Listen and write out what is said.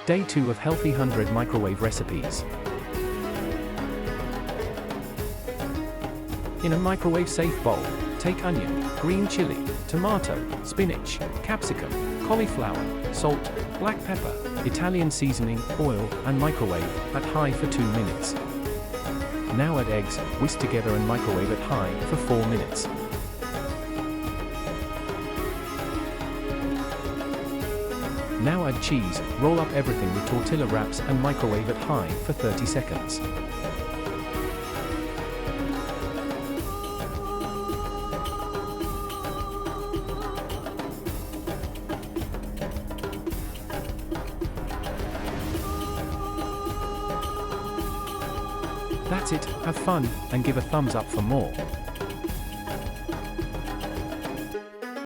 Day 2 of Healthy 100 Microwave Recipes. In a microwave-safe bowl, take onion, green chili, tomato, spinach, capsicum, cauliflower, salt, black pepper, Italian seasoning, oil, and microwave at high for 2 minutes. Now add eggs, whisk together and microwave at high for 4 minutes. Now add cheese, roll up everything with tortilla wraps and microwave at high for 30 seconds. That's it, have fun, and give a thumbs up for more.